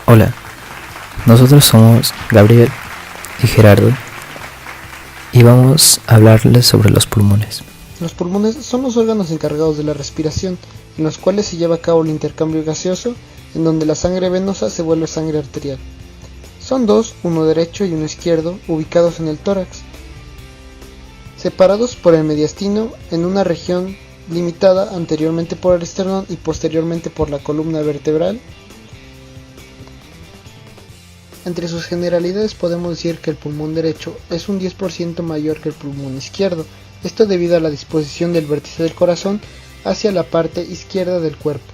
Hola, nosotros somos Gabriel y Gerardo y vamos a hablarles sobre los pulmones. Los pulmones son los órganos encargados de la respiración, en los cuales se lleva a cabo el intercambio gaseoso, en donde la sangre venosa se vuelve sangre arterial. Son dos, uno derecho y uno izquierdo, ubicados en el tórax, separados por el mediastino en una región limitada anteriormente por el esternón y posteriormente por la columna vertebral. Entre sus generalidades podemos decir que el pulmón derecho es un 10% mayor que el pulmón izquierdo, esto debido a la disposición del vértice del corazón hacia la parte izquierda del cuerpo.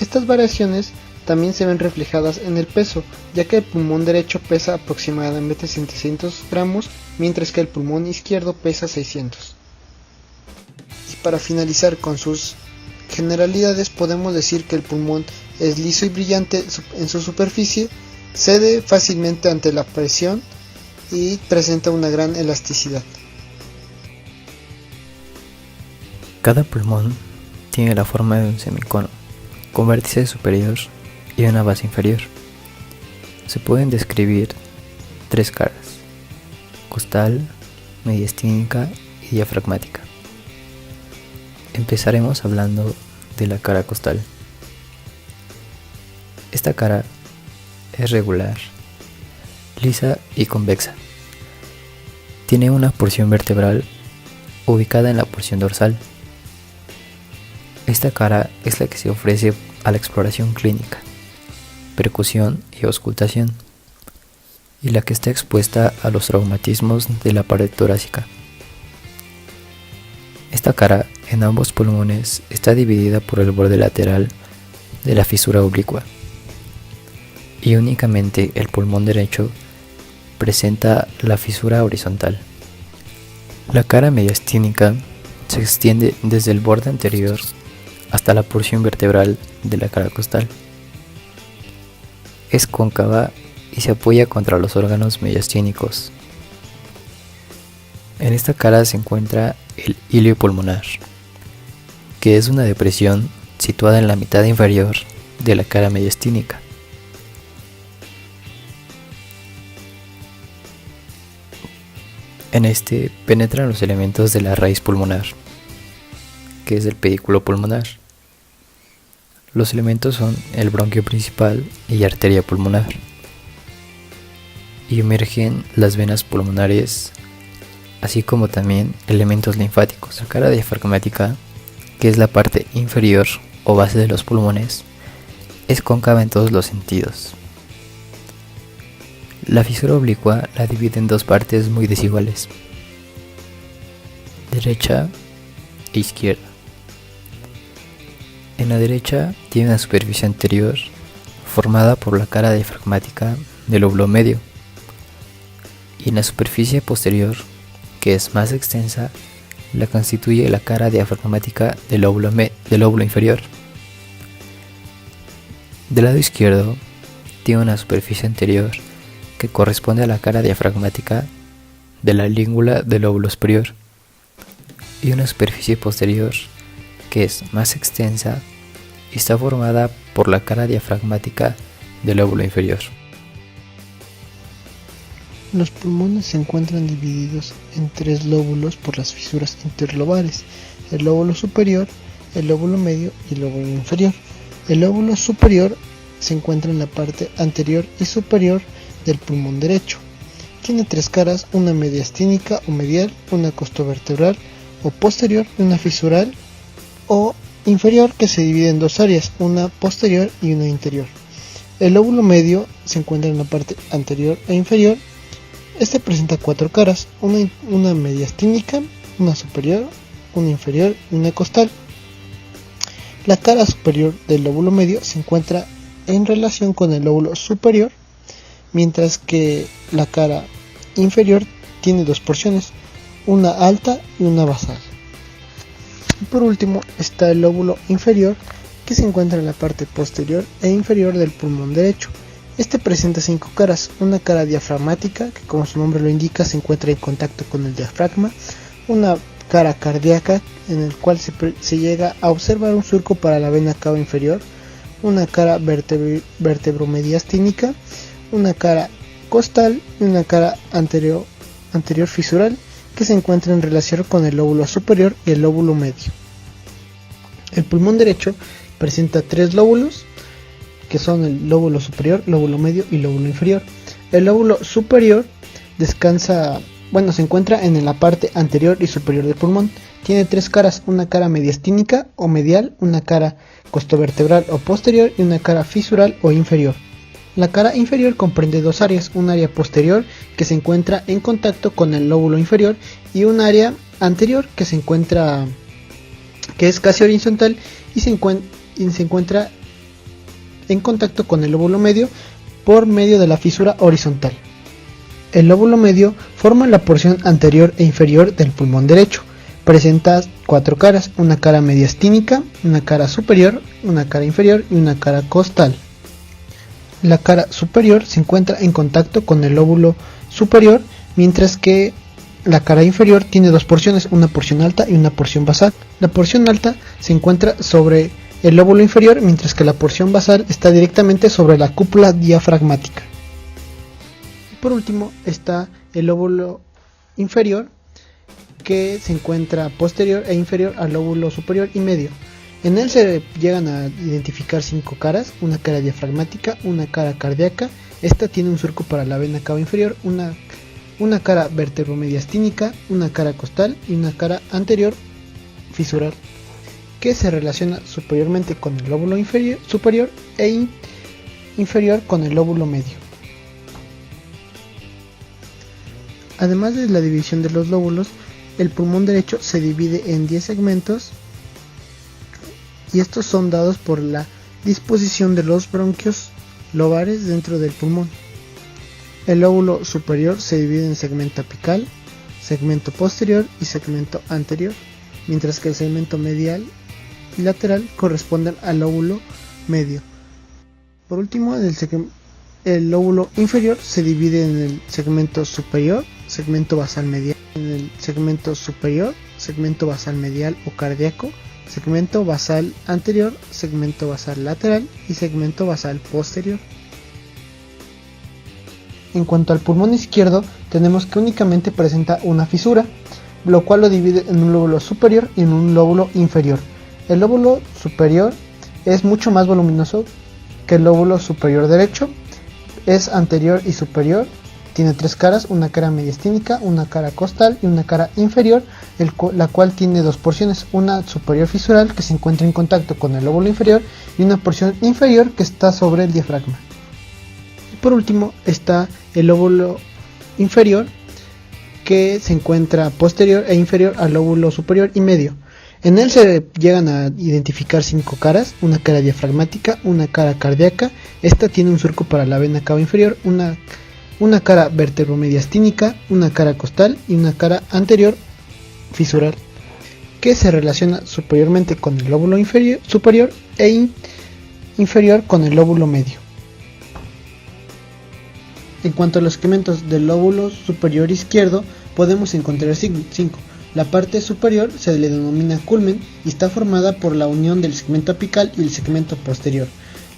Estas variaciones también se ven reflejadas en el peso, ya que el pulmón derecho pesa aproximadamente 700 gramos, mientras que el pulmón izquierdo pesa 600. Y para finalizar con sus generalidades podemos decir que el pulmón es liso y brillante en su superficie, cede fácilmente ante la presión y presenta una gran elasticidad. Cada pulmón tiene la forma de un semicono, con vértice superior y una base inferior. Se pueden describir tres caras: costal, mediastínica y diafragmática. Empezaremos hablando de la cara costal. Esta cara es regular, lisa y convexa. Tiene una porción vertebral ubicada en la porción dorsal. Esta cara es la que se ofrece a la exploración clínica, percusión y auscultación, y la que está expuesta a los traumatismos de la pared torácica. Esta cara en ambos pulmones está dividida por el borde lateral de la fisura oblicua, y únicamente el pulmón derecho presenta la fisura horizontal. La cara mediastínica se extiende desde el borde anterior hasta la porción vertebral de la cara costal. Es cóncava y se apoya contra los órganos mediastínicos. En esta cara se encuentra el ilio pulmonar, que es una depresión situada en la mitad inferior de la cara mediastínica. En este penetran los elementos de la raíz pulmonar, que es el pedículo pulmonar. Los elementos son el bronquio principal y arteria pulmonar. Y emergen las venas pulmonares, así como también elementos linfáticos. La cara diafragmática, que es la parte inferior o base de los pulmones, es cóncava en todos los sentidos. La fisura oblicua la divide en dos partes muy desiguales, derecha e izquierda. En la derecha tiene una superficie anterior formada por la cara diafragmática del lóbulo medio, y en la superficie posterior, que es más extensa, la constituye la cara diafragmática del lóbulo inferior. Del lado izquierdo tiene una superficie anterior que corresponde a la cara diafragmática de la língula del lóbulo superior, y una superficie posterior que es más extensa y está formada por la cara diafragmática del lóbulo inferior. Los pulmones se encuentran divididos en tres lóbulos por las fisuras interlobales: el lóbulo superior, el lóbulo medio y el lóbulo inferior. El lóbulo superior se encuentra en la parte anterior y superior del pulmón derecho. Tiene tres caras: una mediastínica o medial, una costovertebral o posterior y una fisural o inferior, que se divide en dos áreas, una posterior y una interior. El lóbulo medio se encuentra en la parte anterior e inferior. Este presenta cuatro caras: una mediastínica, una superior, una inferior y una costal. La cara superior del lóbulo medio se encuentra en relación con el lóbulo superior, mientras que la cara inferior tiene dos porciones, una alta y una basal. Y por último está el lóbulo inferior, que se encuentra en la parte posterior e inferior del pulmón derecho. Este presenta cinco caras: una cara diafragmática, que como su nombre lo indica se encuentra en contacto con el diafragma; una cara cardíaca, en el cual se llega a observar un surco para la vena cava inferior; una cara vertebromediastínica, una cara costal y una cara anterior fisural que se encuentra en relación con el lóbulo superior y el lóbulo medio. El pulmón derecho presenta 3 lóbulos, que son el lóbulo superior, lóbulo medio y lóbulo inferior. El lóbulo superior se encuentra en la parte anterior y superior del pulmón. Tiene 3 caras, una cara mediastínica o medial, una cara costovertebral o posterior y una cara fisural o inferior. La cara inferior comprende 2 áreas, un área posterior que se encuentra en contacto con el lóbulo inferior y un área anterior que es casi horizontal y se encuentra en contacto con el lóbulo medio por medio de la fisura horizontal. El lóbulo medio forma la porción anterior e inferior del pulmón derecho. Presenta 4 caras, una cara mediastínica, una cara superior, una cara inferior y una cara costal. La cara superior se encuentra en contacto con el lóbulo superior, mientras que la cara inferior tiene 2 porciones, una porción alta y una porción basal. La porción alta se encuentra sobre el lóbulo inferior, mientras que la porción basal está directamente sobre la cúpula diafragmática. Por último está el lóbulo inferior, que se encuentra posterior e inferior al lóbulo superior y medio. En él se llegan a identificar 5 caras, una cara diafragmática, una cara cardíaca, esta tiene un surco para la vena cava inferior, una cara vertebromediastínica, una cara costal y una cara anterior fisural, que se relaciona superiormente con el lóbulo superior e inferior con el lóbulo medio. Además de la división de los lóbulos, el pulmón derecho se divide en 10 segmentos y estos son dados por la disposición de los bronquios lobares dentro del pulmón. El lóbulo superior se divide en segmento apical, segmento posterior y segmento anterior, mientras que el segmento medial y lateral corresponden al lóbulo medio. Por último, el lóbulo inferior se divide en el segmento superior, segmento basal medial, en el segmento superior, segmento basal medial o cardíaco, segmento basal anterior, segmento basal lateral y segmento basal posterior. En cuanto al pulmón izquierdo, tenemos que únicamente presenta una fisura, lo cual lo divide en un lóbulo superior y en un lóbulo inferior. El lóbulo superior es mucho más voluminoso que el lóbulo superior derecho, es anterior y superior, tiene 3 caras, una cara mediastínica, una cara costal y una cara inferior, la cual tiene 2 porciones, una superior fisural que se encuentra en contacto con el lóbulo inferior y una porción inferior que está sobre el diafragma. Y por último está el lóbulo inferior, que se encuentra posterior e inferior al lóbulo superior y medio. En él se llegan a identificar 5 caras, una cara diafragmática, una cara cardíaca, esta tiene un surco para la vena cava inferior, una cara vertebromediastínica, una cara costal y una cara anterior fisural, que se relaciona superiormente con el lóbulo superior e inferior con el lóbulo medio. En cuanto a los segmentos del lóbulo superior izquierdo, podemos encontrar 5. La parte superior se le denomina culmen y está formada por la unión del segmento apical y el segmento posterior.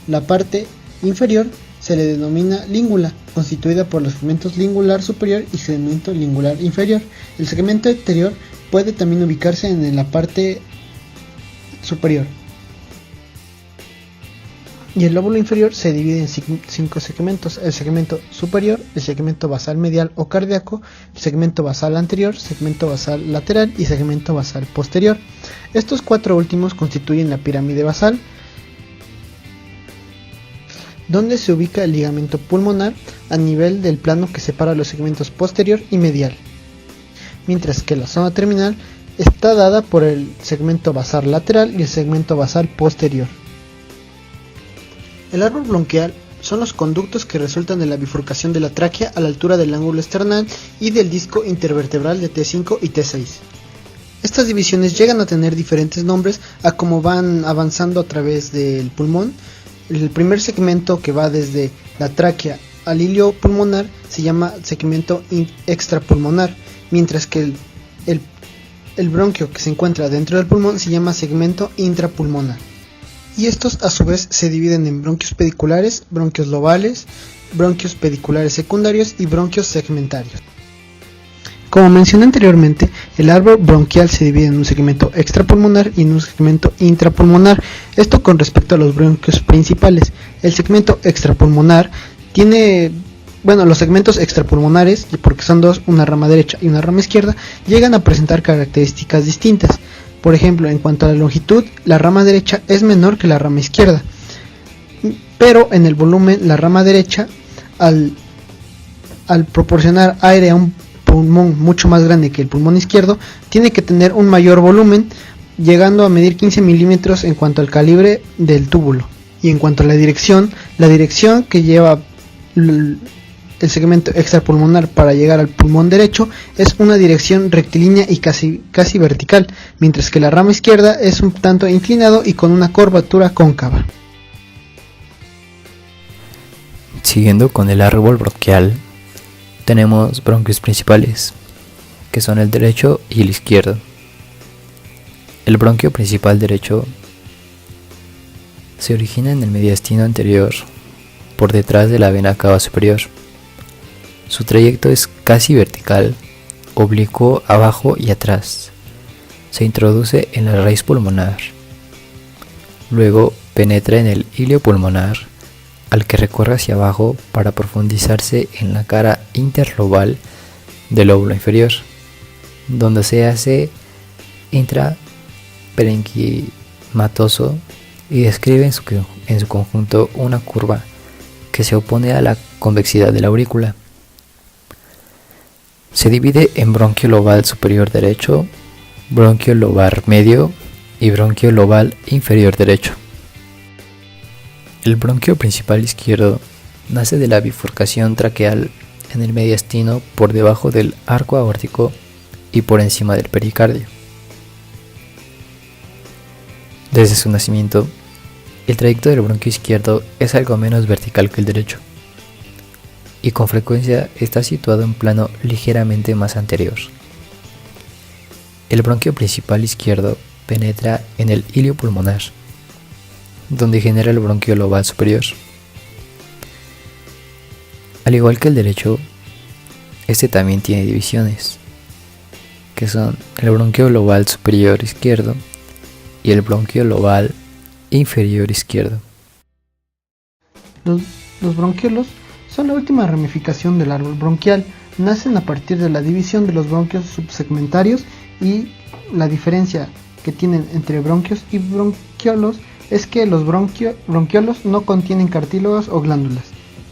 La parte inferior se le denomina língula, constituida por los segmentos lingular superior y segmento lingular inferior. El segmento anterior puede también ubicarse en la parte superior. Y el lóbulo inferior se divide en 5 segmentos: el segmento superior, el segmento basal medial o cardíaco, el segmento basal anterior, segmento basal lateral y segmento basal posterior. Estos 4 últimos constituyen la pirámide basal, donde se ubica el ligamento pulmonar a nivel del plano que separa los segmentos posterior y medial, mientras que la zona terminal está dada por el segmento basal lateral y el segmento basal posterior. El árbol bronquial son los conductos que resultan de la bifurcación de la tráquea a la altura del ángulo esternal y del disco intervertebral de T5 y T6. Estas divisiones llegan a tener diferentes nombres a como van avanzando a través del pulmón. El primer segmento, que va desde la tráquea al hilio pulmonar, se llama segmento extrapulmonar, mientras que el bronquio que se encuentra dentro del pulmón se llama segmento intrapulmonar. y estos a su vez se dividen en bronquios pediculares, bronquios lobales, bronquios pediculares secundarios y bronquios segmentarios. Como mencioné anteriormente, el árbol bronquial se divide en un segmento extrapulmonar y en un segmento intrapulmonar, esto con respecto a los bronquios principales. El segmento extrapulmonar tiene, los segmentos extrapulmonares, porque son dos, una rama derecha y una rama izquierda, llegan a presentar características distintas. Por ejemplo, en cuanto a la longitud, la rama derecha es menor que la rama izquierda, pero en el volumen, la rama derecha, al proporcionar aire a un pulmón mucho más grande que el pulmón izquierdo, tiene que tener un mayor volumen, llegando a medir 15 milímetros en cuanto al calibre del túbulo. Y en cuanto a la dirección que lleva el segmento extrapulmonar para llegar al pulmón derecho es una dirección rectilínea y casi vertical, mientras que la rama izquierda es un tanto inclinado y con una curvatura cóncava. Siguiendo con el árbol bronquial, tenemos bronquios principales, que son el derecho y el izquierdo. El bronquio principal derecho se origina en el mediastino anterior, por detrás de la vena cava superior. Su trayecto es casi vertical, oblicuo abajo y atrás. Se introduce en la raíz pulmonar. Luego penetra en el hilio pulmonar, al que recorre hacia abajo para profundizarse en la cara interlobal del lóbulo inferior, donde se hace intraparenquimatoso y describe en su conjunto una curva que se opone a la convexidad de la aurícula. Se divide en bronquio lobal superior derecho, bronquio lobar medio y bronquio lobal inferior derecho. El bronquio principal izquierdo nace de la bifurcación traqueal en el mediastino por debajo del arco aórtico y por encima del pericardio. Desde su nacimiento, el trayecto del bronquio izquierdo es algo menos vertical que el derecho, y con frecuencia está situado en plano ligeramente más anterior. El bronquio principal izquierdo penetra en el hilio pulmonar, donde genera el bronquio lobal superior. Al igual que el derecho, este también tiene divisiones, que son el bronquio lobal superior izquierdo y el bronquio lobal inferior izquierdo. Los bronquiolos son la última ramificación del árbol bronquial. Nacen a partir de la división de los bronquios subsegmentarios, y la diferencia que tienen entre bronquios y bronquiolos es que los bronquiolos no contienen cartílagos o glándulas.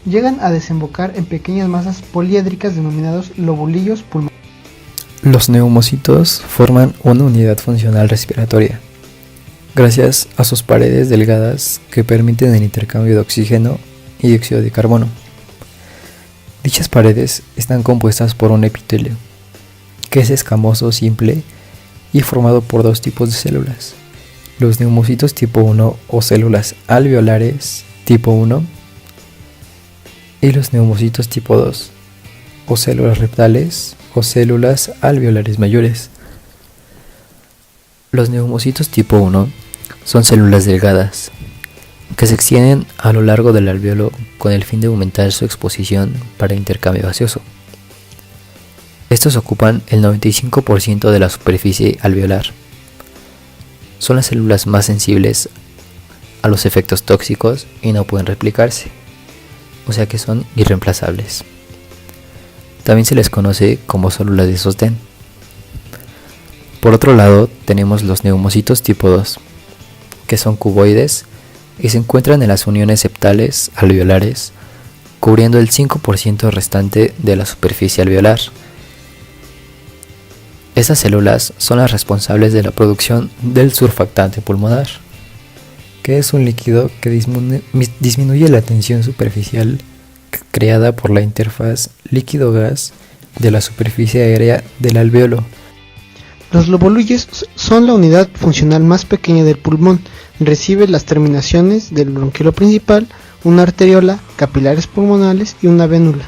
Llegan a desembocar en pequeñas masas poliédricas denominados lobulillos pulmonares. Los neumocitos forman una unidad funcional respiratoria, gracias a sus paredes delgadas que permiten el intercambio de oxígeno y dióxido de carbono. Dichas paredes están compuestas por un epitelio, que es escamoso simple y formado por dos tipos de células: los neumocitos tipo 1 o células alveolares tipo 1 y los neumocitos tipo 2 o células reptales o células alveolares mayores. Los neumocitos tipo 1 son células delgadas que se extienden a lo largo del alveolo con el fin de aumentar su exposición para intercambio gaseoso. Estos ocupan el 95% de la superficie alveolar. Son las células más sensibles a los efectos tóxicos y no pueden replicarse, o sea que son irreemplazables. También se les conoce como células de sostén. Por otro lado, tenemos los neumocitos tipo 2, que son cuboides y se encuentran en las uniones septales alveolares, cubriendo el 5% restante de la superficie alveolar. Estas células son las responsables de la producción del surfactante pulmonar, que es un líquido que disminuye la tensión superficial creada por la interfaz líquido-gas de la superficie aérea del alveolo. Los lobulillos son la unidad funcional más pequeña del pulmón. Recibe las terminaciones del bronquiolo principal, una arteriola, capilares pulmonales y una vénula.